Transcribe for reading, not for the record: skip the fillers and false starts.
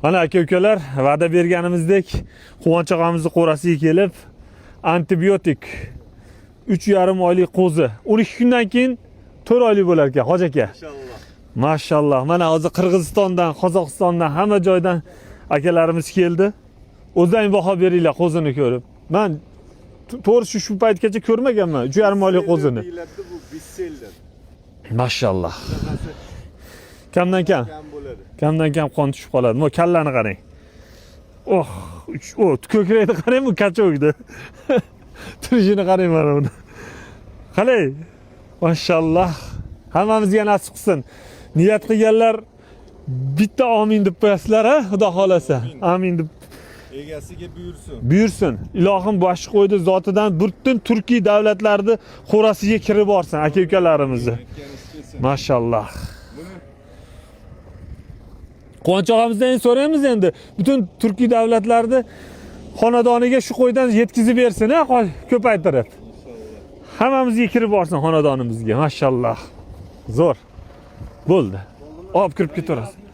Mana aka-ukalar, va'da berganimizdek Quvonch og'amizning qo'rasiga kelib, antibiotik 3,5 oylik qo'zi. 12 kundan keyin 4 oylik bo'lar ekan, Hoji aka. Inshaalloh. Mashalloh. Mana hozir Qirg'izistondan, Qozog'istondan hamma joydan akalarimiz keldi. O'zlaring baho beringlar qo'zini ko'rib. Men to'g'ri shu paytgacha ko'rmaganman 3,5 oylik qo'zini. Bu bestseller. Mashalloh. Kamdan kam. Kam bo'ladi. Kamdan kam qon tushib qoladi. Mo kallani qarang. Oh, ko'krakni qarang, bu kachokdi. Turishini qarang mana buni. Qalay? Mashalloh. Hammamizga nasib qilsin. Niyat qilganlar bitta amin deb qo'yasizlar, ha? Xudo xolasa. Amin deb Egasiga buyursin. buyursin. Ilohim boshqa qo'ydi zotidan butun Turkiy davlatlarni xo'rasiga kirib borsin aka-ukalarimizni. Mashalloh. Quvonch og'amizdan so'raymiz endi. Butun Turkiy davlatlarni xonadoniga shu qo'ydan yetkazib bersin, ha, ko'paytirib. Hammamizga kirib borsin xonadonimizga. Mashalloh. Zo'r. Bo'ldi. Olib kirib ketaverasiz.